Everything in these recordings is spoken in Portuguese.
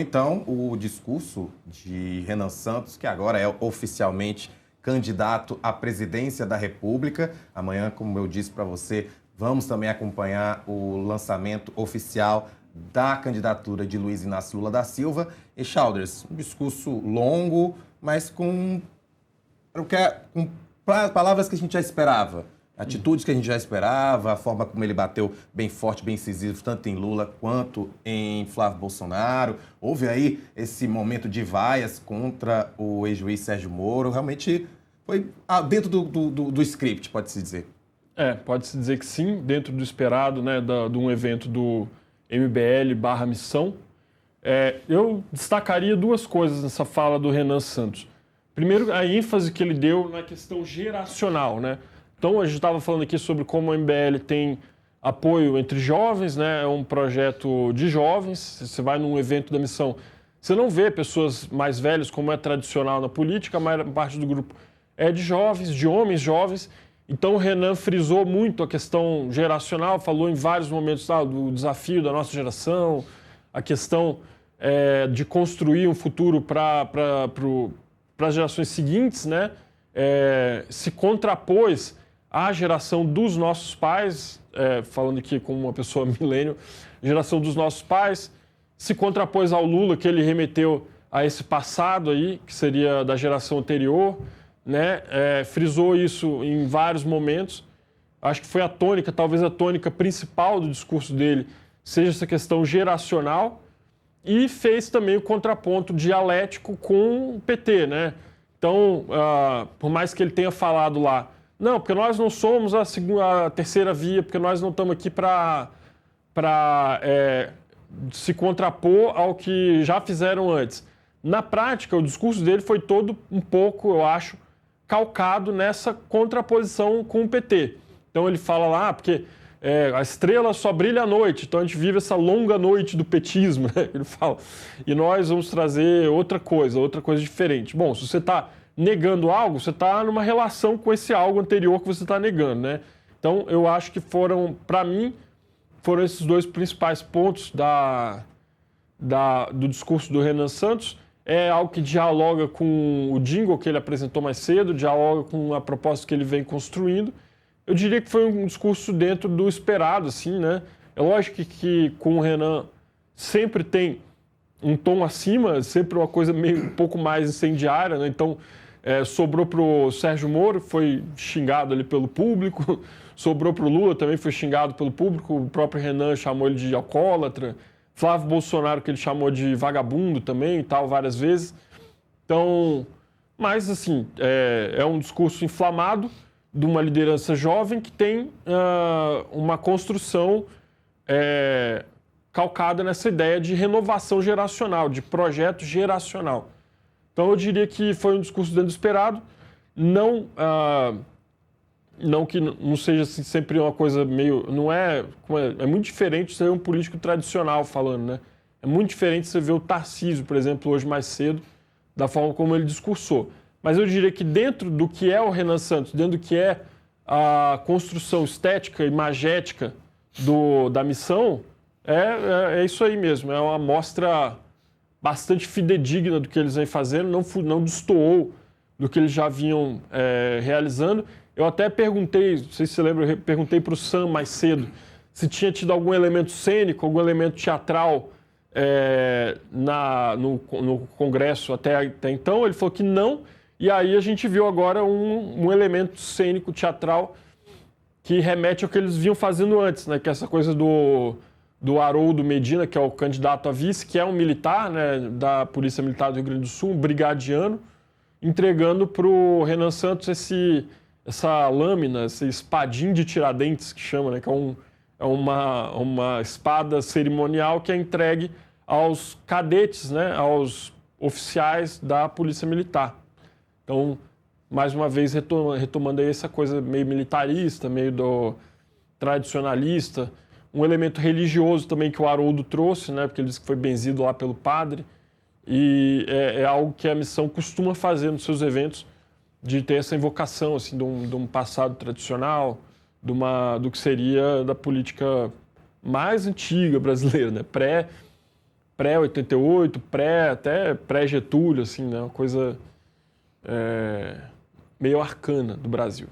então o discurso de Renan Santos, que agora é oficialmente candidato à presidência da República. Amanhã, como eu disse para você, vamos também acompanhar o lançamento oficial da candidatura de Luiz Inácio Lula da Silva. E Childers, um discurso longo, mas com palavras que a gente já esperava. Atitudes que a gente já esperava, a forma como ele bateu bem forte, bem incisivo, tanto em Lula quanto em Flávio Bolsonaro. Houve aí esse momento de vaias contra o ex-juiz Sérgio Moro. Realmente foi dentro do script, pode-se dizer. Pode-se dizer que sim, dentro do esperado, né, de um evento do MBL/Missão. Eu destacaria duas coisas nessa fala do Renan Santos. Primeiro, a ênfase que ele deu na questão geracional, né? Então, a gente estava falando aqui sobre como o MBL tem apoio entre jovens, né? É um projeto de jovens. Você vai num evento da Missão, você não vê pessoas mais velhas, como é tradicional na política, a maior parte do grupo é de jovens, de homens jovens. Então, o Renan frisou muito a questão geracional, falou em vários momentos do desafio da nossa geração, a questão de construir um futuro para as gerações seguintes, né? Se contrapôs à geração dos nossos pais, falando aqui como uma pessoa milênio, geração dos nossos pais, se contrapôs ao Lula, que ele remeteu a esse passado aí, que seria da geração anterior, né? Frisou isso em vários momentos. Acho que foi a tônica, talvez a tônica principal do discurso dele, seja essa questão geracional, e fez também o contraponto dialético com o PT, né? Então, por mais que ele tenha falado lá, não, porque nós não somos a terceira via, porque nós não estamos aqui para se contrapor ao que já fizeram antes. Na prática, o discurso dele foi todo um pouco, eu acho, calcado nessa contraposição com o PT. Então ele fala lá, porque a estrela só brilha à noite, então a gente vive essa longa noite do petismo, né? Ele fala, e nós vamos trazer outra coisa diferente. Bom, se você está negando algo, você está numa relação com esse algo anterior que você está negando, né? Então, eu acho que para mim, foram esses dois principais pontos do discurso do Renan Santos. É algo que dialoga com o jingle que ele apresentou mais cedo, dialoga com a proposta que ele vem construindo. Eu diria que foi um discurso dentro do esperado, assim, né? É lógico que com o Renan sempre tem um tom acima, sempre uma coisa meio um pouco mais incendiária, né? Então, sobrou para o Sérgio Moro, foi xingado ali pelo público, sobrou para o Lula, também foi xingado pelo público, o próprio Renan chamou ele de alcoólatra, Flávio Bolsonaro, que ele chamou de vagabundo também e tal, várias vezes. Então, mas assim, é um discurso inflamado de uma liderança jovem que tem uma construção calcada nessa ideia de renovação geracional, de projeto geracional. Então, eu diria que foi um discurso dentro do esperado, não que não seja assim, sempre uma coisa meio... É muito diferente você ver um político tradicional falando, né? É muito diferente você ver o Tarcísio, por exemplo, hoje mais cedo, da forma como ele discursou. Mas eu diria que dentro do que é o Renan Santos, dentro do que é a construção estética e magética da missão, é isso aí mesmo, é uma amostra bastante fidedigna do que eles vêm fazendo, não destoou do que eles já vinham realizando. Eu até perguntei, não sei se você lembra, eu perguntei para o Sam mais cedo se tinha tido algum elemento cênico, algum elemento teatral no Congresso até então. Ele falou que não, e aí a gente viu agora um elemento cênico, teatral, que remete ao que eles vinham fazendo antes, né? Que é essa coisa do Haroldo Medina, que é o candidato a vice, que é um militar, né, da Polícia Militar do Rio Grande do Sul, um brigadiano, entregando para o Renan Santos essa lâmina, esse espadim de Tiradentes, que chama, né, que é uma espada cerimonial que é entregue aos cadetes, né, aos oficiais da Polícia Militar. Então, mais uma vez, retomando aí essa coisa meio militarista, meio tradicionalista, um elemento religioso também que o Haroldo trouxe, né, porque ele disse que foi benzido lá pelo padre, e é algo que a missão costuma fazer nos seus eventos, de ter essa invocação assim, de um passado tradicional, do que seria da política mais antiga brasileira, né, pré-88, até pré-Getúlio, assim, né? Uma coisa meio arcana do Brasil.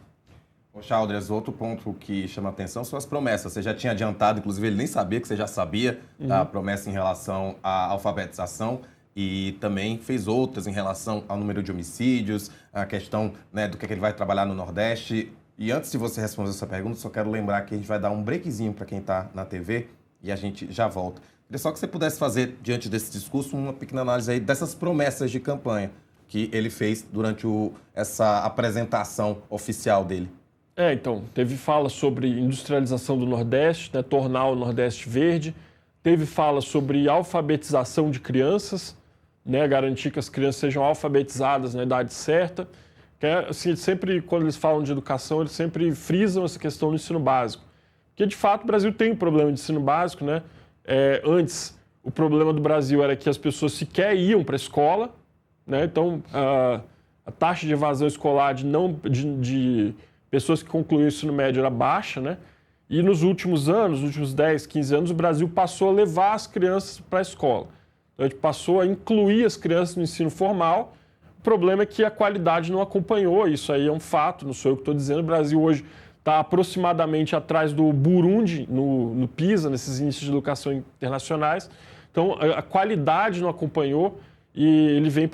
Ô, Chaldras, outro ponto que chama atenção são as promessas. Você já tinha adiantado, inclusive ele nem sabia que você já sabia da promessa em relação à alfabetização e também fez outras em relação ao número de homicídios, a questão, né, do que ele vai trabalhar no Nordeste. E antes de você responder essa pergunta, só quero lembrar que a gente vai dar um breakzinho para quem está na TV e a gente já volta. Queria só que você pudesse fazer, diante desse discurso, uma pequena análise aí dessas promessas de campanha que ele fez durante essa apresentação oficial dele. Então, teve fala sobre industrialização do Nordeste, né, tornar o Nordeste verde, teve fala sobre alfabetização de crianças, né, garantir que as crianças sejam alfabetizadas na idade certa, que assim, sempre, quando eles falam de educação, eles sempre frisam essa questão do ensino básico, porque de fato o Brasil tem um problema de ensino básico, né? Antes, o problema do Brasil era que as pessoas sequer iam para a escola, né? Então, a taxa de evasão escolar de pessoas que concluíram o ensino médio era baixa, né? E nos últimos anos, nos últimos 10, 15 anos, o Brasil passou a levar as crianças para a escola. Então, a gente passou a incluir as crianças no ensino formal. O problema é que a qualidade não acompanhou, isso aí é um fato, não sou eu que estou dizendo. O Brasil hoje está aproximadamente atrás do Burundi no PISA, nesses índices de educação internacionais. Então, a qualidade não acompanhou e ele vem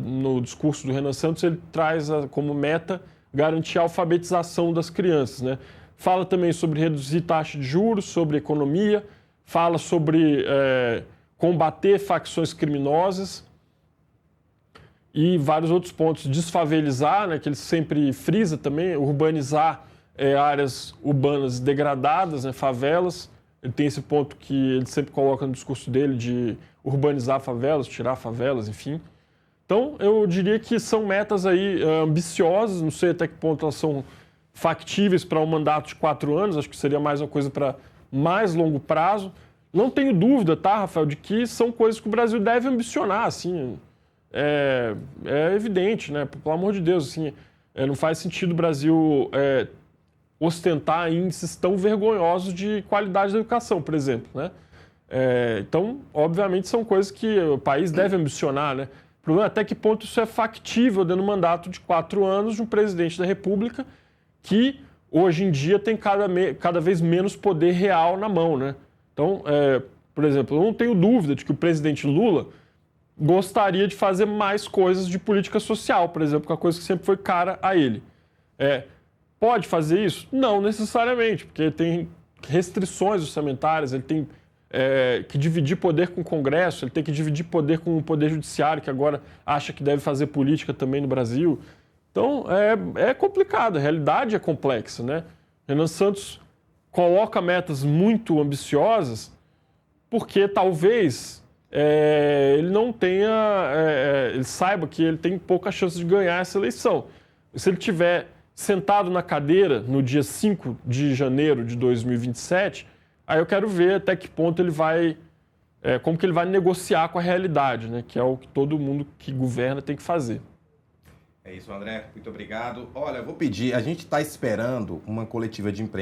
no discurso do Renan Santos, ele traz como meta garantir a alfabetização das crianças, né? Fala também sobre reduzir taxa de juros, sobre economia, fala sobre combater facções criminosas e vários outros pontos. Desfavelizar, né, que ele sempre frisa também, urbanizar áreas urbanas degradadas, né, favelas. Ele tem esse ponto que ele sempre coloca no discurso dele de urbanizar favelas, tirar favelas, enfim. Então, eu diria que são metas aí ambiciosas, não sei até que ponto elas são factíveis para um mandato de 4 anos, acho que seria mais uma coisa para mais longo prazo. Não tenho dúvida, tá, Rafael, de que são coisas que o Brasil deve ambicionar, assim, é evidente, né, pelo amor de Deus, assim, não faz sentido o Brasil ostentar índices tão vergonhosos de qualidade da educação, por exemplo, né. Então, obviamente, são coisas que o país deve ambicionar, né. O problema é até que ponto isso é factível dentro do mandato de 4 anos de um presidente da República que, hoje em dia, tem cada vez menos poder real na mão, né? Então, por exemplo, eu não tenho dúvida de que o presidente Lula gostaria de fazer mais coisas de política social, por exemplo, que é uma coisa que sempre foi cara a ele. Pode fazer isso? Não necessariamente, porque tem restrições orçamentárias, ele tem que dividir poder com o Congresso, ele tem que dividir poder com o Poder Judiciário, que agora acha que deve fazer política também no Brasil. Então, é complicado, a realidade é complexa, né? Renan Santos coloca metas muito ambiciosas porque talvez ele não tenha, ele saiba que ele tem pouca chance de ganhar essa eleição. Se ele tiver sentado na cadeira no dia 5 de janeiro de 2027, aí eu quero ver até que ponto ele vai, como que ele vai negociar com a realidade, né? Que é o que todo mundo que governa tem que fazer. É isso, André. Muito obrigado. Olha, eu vou pedir, a gente está esperando uma coletiva de imprensa